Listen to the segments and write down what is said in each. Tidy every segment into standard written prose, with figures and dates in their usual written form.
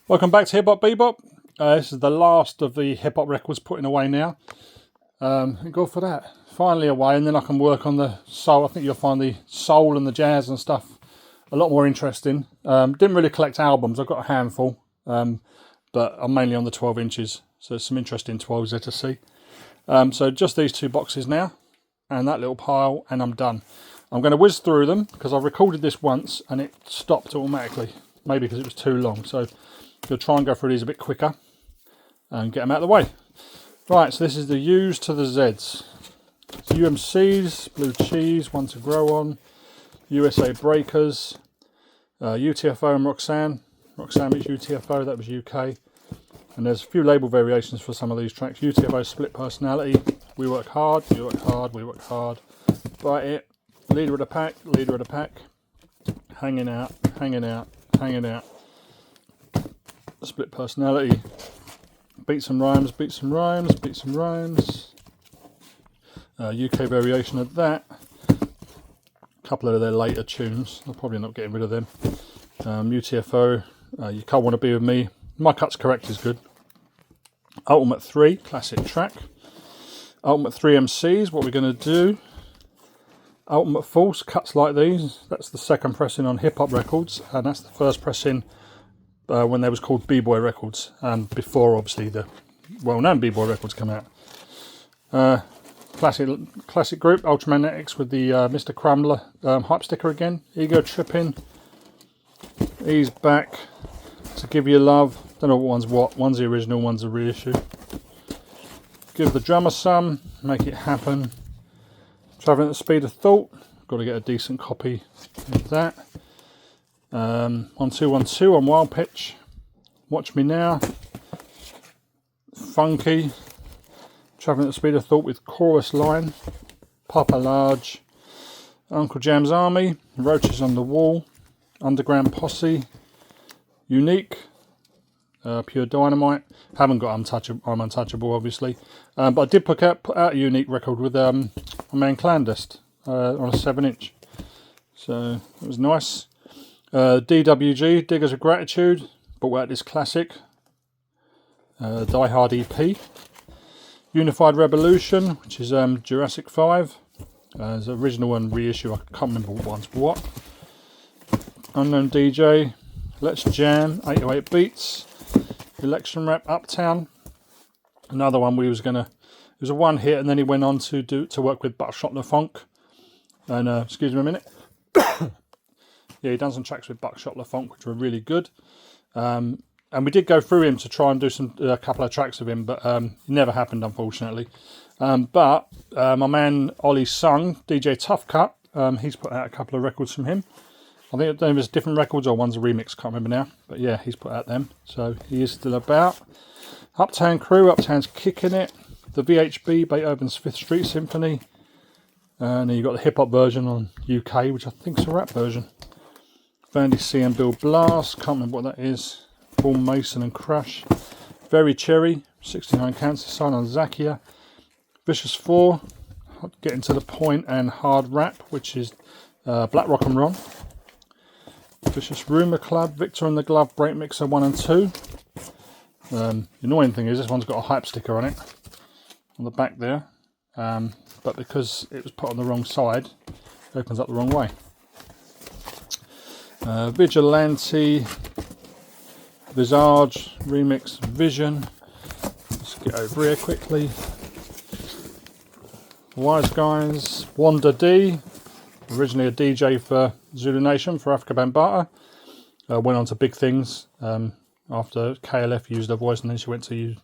Welcome back to Hip Hop Bebop. This is the last of the hip hop records putting away now. Thank God for that. Finally away, and then I can work on the soul. I think you'll find the soul and the jazz and stuff a lot more interesting. Didn't really collect albums. I've got a handful, but I'm mainly on the 12 inches. So there's some interesting 12s there to see. So just these two boxes now, and that little pile, and I'm done. I'm going to whiz through them because I recorded this once and it stopped automatically. Maybe because it was too long. So we'll try and go through these a bit quicker and get them out of the way. Right, so this is the U's to the Z's. It's UMCs, Blue Cheese, One to Grow On, USA Breakers, UTFO and Roxanne. Roxanne is UTFO, that was UK. And there's a few label variations for some of these tracks. UTFO Split Personality, We Work Hard, We Work Hard, We Work Hard. Bite It, Leader of the Pack, Leader of the Pack. Hanging Out, Hanging Out, Hanging Out. Split Personality. Beats and Rhymes, Beats and Rhymes, Beats and Rhymes. UK variation of that. A couple of their later tunes. I'll probably not getting rid of them. UTFO, You Can't Want to Be With Me. My Cut's Correct is good. Ultimate 3, classic track. Ultimate 3 MCs, what we're going to do. Ultimate Force, cuts like these. That's the second pressing on Hip Hop Records, and that's the first pressing when they was called B-Boy Records, before obviously the well-known B-Boy Records come out. Classic group, Ultramagnetics with the Mr. Crumbler hype sticker again. Ego Tripping. He's back to Give You Love. Don't know what one's what. One's the original, one's a reissue. Give the Drummer Some. Make It Happen. Traveling at the Speed of Thought. Got to get a decent copy of that. 1212 on Wild Pitch. Watch Me Now. Funky. Traveling at the Speed of Thought with Chorus Line. Papa Large. Uncle Jam's Army. Roaches on the Wall. Underground Posse. Unique. Pure Dynamite. Haven't got I'm Untouchable obviously. But I did put out a Unique record with my man Clandest on a 7-inch. So it was nice. DWG, Diggers of Gratitude. Brought out this classic. Die Hard EP. Unified Revolution, which is Jurassic 5. There's an original and reissue. I can't remember what one's what. Unknown DJ. Let's Jam, 808 Beats. Election Rap, Uptown. Another one we was gonna. It was a one hit, and then he went on to work with Buckshot LaFunk. And excuse me a minute. Yeah, he done some tracks with Buckshot LaFunk, which were really good. And we did go through him to try and do a couple of tracks with him, but it never happened, unfortunately. But my man Ollie Sung, DJ Tough Cut, he's put out a couple of records from him. I think there's different records or one's a remix, can't remember now. But yeah, he's put out them, so he is still about. Uptown Crew, Uptown's kicking it. The VHB, Beethoven's Fifth Street Symphony. And then you've got the hip hop version on UK, which I think is a rap version. Vandy C and Bill Blast, can't remember what that is. Paul Mason and Crush. Very Cherry, 69 Cancer Sign on Zakia. Vicious 4, Getting to the Point and Hard Rap, which is Black Rock and Ron. Vicious Rumour Club, Victor and the Glove, Break Mixer 1 and 2. The annoying thing is this one's got a hype sticker on it, on the back there. But because it was put on the wrong side, it opens up the wrong way. Vigilante, Visage, Remix, Vision. Let's get over here quickly. Wise Guys, Wanda D, originally a DJ for Zulu Nation for Africa Bambaataa. Went on to big things after KLF used her voice, and then she went to use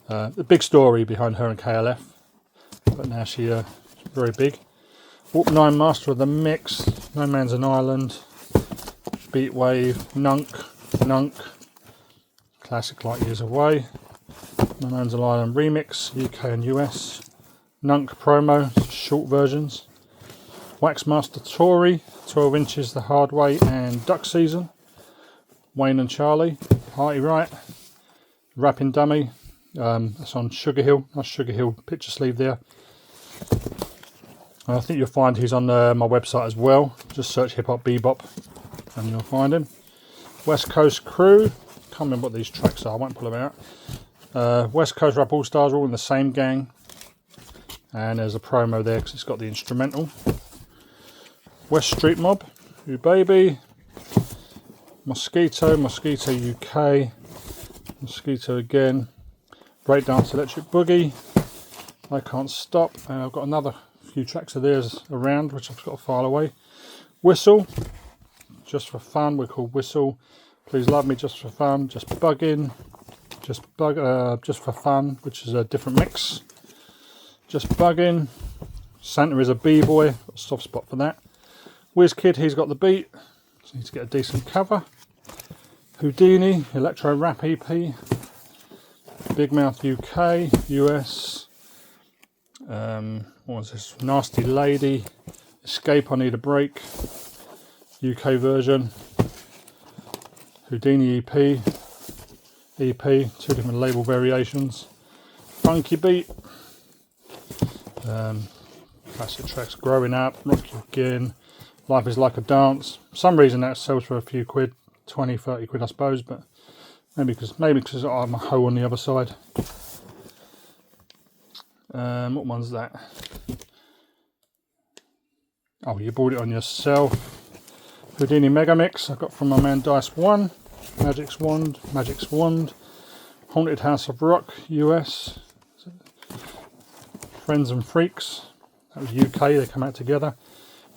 the big story behind her and KLF. But now she's very big. Warp 9, Master of the Mix, No Man's an Island, Beatwave, Nunk, classic Light Years Away, No Man's an Island Remix, UK and US, Nunk Promo, short versions, Waxmaster Tory, 12 Inches the Hard Way and Duck Season, Wayne and Charlie, Party Right, Rapping Dummy, that's on Sugar Hill, nice Sugar Hill picture sleeve there. I think you'll find he's on my website as well. Just search Hip Hop Bebop and you'll find him. West Coast Crew, can't remember what these tracks are, I won't pull them out. West Coast Rap All Stars are all in the same gang. And there's a promo there because it's got the instrumental. West Street Mob, You Baby. Mosquito UK. Mosquito again. Breakdance Electric Boogie. I Can't Stop. And I've got another few tracks of theirs around which I've got to file away. Whistle. Just for Fun, we're called Whistle. Please Love Me, Just for Fun. Just Buggin'. Just for Fun, which is a different mix. Just Buggin'. Santa is a B-boy, got a soft spot for that. Whiz Kid, He's Got the Beat. So need to get a decent cover. Houdini, Electro Rap EP. Big Mouth UK, US. What was this? Nasty Lady. Escape, I Need a Break. UK version. Houdini EP. 2 different label variations. Funky Beat. Classic tracks, Growing Up, Rock You Again, Life Is Like a Dance. For some reason that sells for a few quid, 20, 30 quid I suppose, but maybe because I'm a hoe on the other side. What one's that? Oh, You Bought It On Yourself. Houdini Mega Mix, I got from my man Dice One. Magic's Wand. Haunted House of Rock, US. Friends and Freaks, that was UK, they come out together.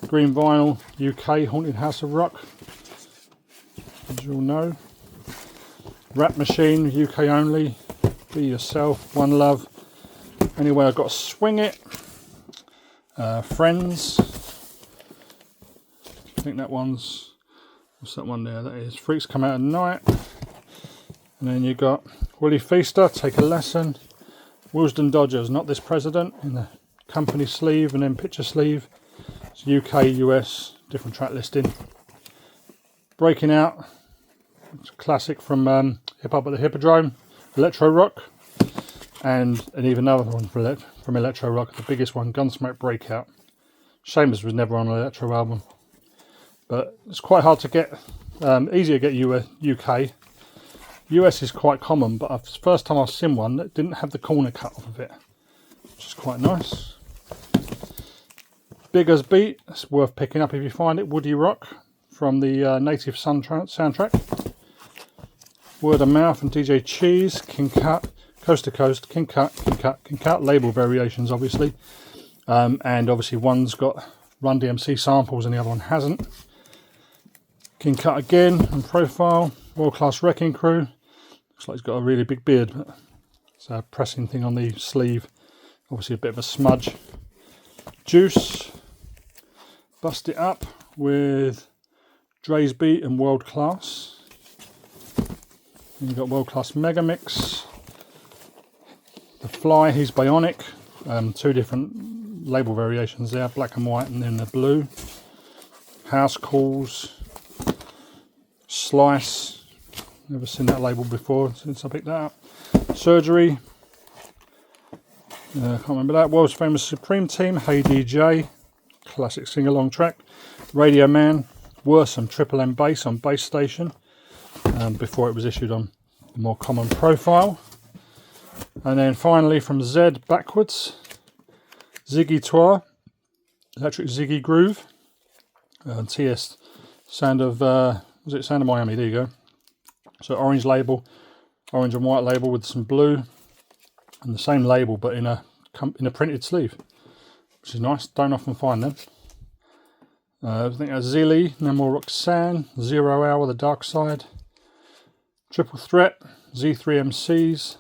Green Vinyl, UK, Haunted House of Rock, as you all know. Rap Machine, UK only. Be Yourself, One Love, Anyway I Gotta Swing It. Friends, I think that one's, what's that one there? That is Freaks Come Out at Night. And then you got Willie Feaster, Take a Lesson. Willesden Dodgers, Not This President, in the company sleeve and then picture sleeve. It's UK, US, different track listing. Breaking Out, it's a classic from Hip Hop at the Hippodrome, Electro Rock, and even another one from Electro Rock, the biggest one, Gunsmoke Breakout. Seamus was never on an Electro album, but it's quite hard to get, easier to get UK. US is quite common, but the first time I've seen one that didn't have the corner cut off of it, which is quite nice. Big As Beat, it's worth picking up if you find it. Woody Rock from the Native soundtrack. Word of Mouth and DJ Cheese, King Cut, Coast to Coast, King Cut, label variations obviously. And obviously one's got Run DMC samples and the other one hasn't. King Cut again and Profile, Class Wreckin Crew. Looks like he's got a really big beard, but it's a pressing thing on the sleeve. Obviously a bit of a smudge. Juice. Bust It Up with Dre's Beat and World Class. Then you've got World Class Mega Mix. The Fly, He's Bionic. 2 different label variations there, black and white and then the blue. House Calls. Slice. Never seen that label before since I picked that up. Surgery. Can't remember that. World's Famous Supreme Team. Hey DJ. Classic sing-along track. Radio Man. Worsome Triple M bass on Bass Station. Before it was issued on the more common Profile. And then finally from Z backwards. Ziggy Tour. Electric Ziggy Groove. TS Sound of... was it Sound of Miami? There you go. So orange label, orange and white label with some blue, and the same label but in a printed sleeve, which is nice. Don't often find them. I think that's Zilly, No More Roxanne, 0 Hour, The Dark Side, Triple Threat, Z3 MCs,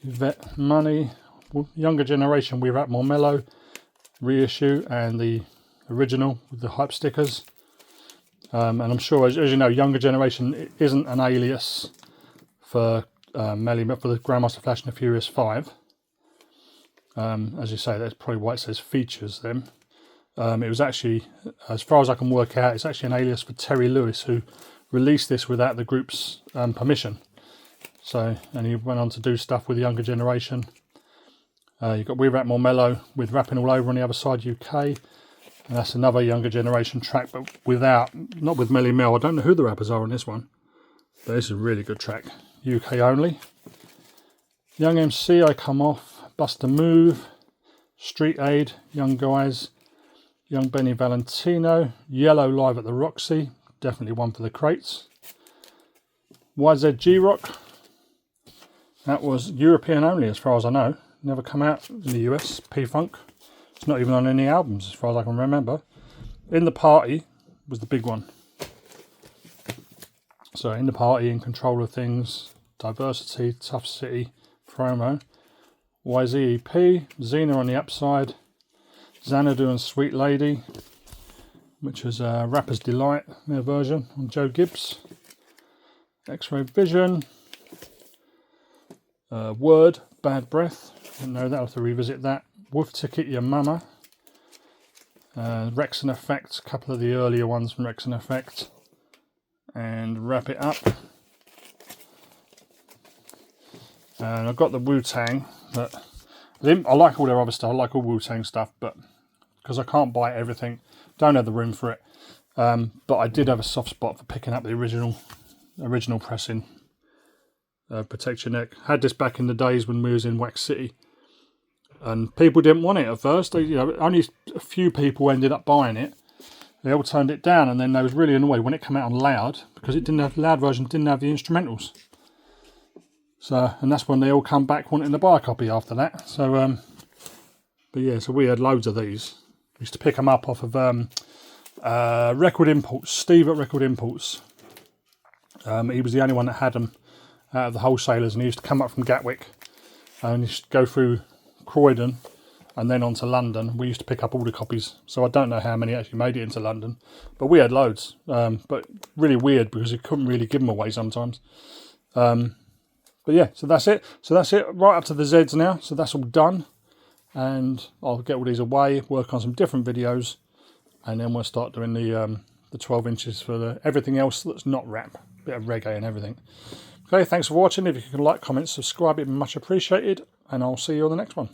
Yvette Money, Younger Generation, We Rap More Mellow, reissue, and the original with the hype stickers. And I'm sure, as you know, Younger Generation isn't an alias for Melly, but for the Grandmaster Flash and the Furious 5. As you say, that's probably why it says features them. It was actually, as far as I can work out, it's actually an alias for Terry Lewis, who released this without the group's permission. So, and he went on to do stuff with the Younger Generation. You've got We Rap More Mellow with Rapping All Over on the Other Side UK. And that's another Younger Generation track, but not with Melly Mel. I don't know who the rappers are on this one. But this is a really good track. UK only. Young MC, I Come Off, Bust a Move, Street Aid, Young Guys, Young Benny Valentino, Yellow Live at the Roxy, definitely one for the crates. YZG Rock, that was European only as far as I know, never come out in the US. P-Funk, it's not even on any albums as far as I can remember. In the Party was the big one. So In the Party, In Control of Things, Diversity, Tough City, Promo, YZEP, Xena on the Upside, Xanadu and Sweet Lady, which was Rapper's Delight, their version on Joe Gibbs, X-Ray Vision, Word, Bad Breath, didn't know that, I'll have to revisit that, Wolf Ticket, Your Mama, Rex and Effect, a couple of the earlier ones from Rex and Effect, and Wrap It Up. And I've got the Wu-Tang, but I like all their other stuff, I like all Wu-Tang stuff, but because I can't buy everything, don't have the room for it. But I did have a soft spot for picking up the original pressing. Protect Your Neck. Had this back in the days when we was in Wax City, and people didn't want it at first. Only a few people ended up buying it. They all turned it down, and then they was really annoyed when it came out on loud, because it didn't have loud version, didn't have the instrumentals. So, and that's when they all come back wanting to buy a copy after that. So, but yeah, so we had loads of these. We used to pick them up off of Record Imports, Steve at Record Imports. He was the only one that had them out of the wholesalers, and he used to come up from Gatwick and he used to go through Croydon and then on to London. We used to pick up all the copies, so I don't know how many actually made it into London, but we had loads. But really weird because you couldn't really give them away sometimes. But yeah, so that's it. So that's it, right up to the Zs now. So that's all done, and I'll get all these away, work on some different videos, and then we'll start doing the 12 inches for everything else that's not rap, bit of reggae and everything. Okay, thanks for watching. If you can like, comment, subscribe, it'd be much appreciated, and I'll see you on the next one.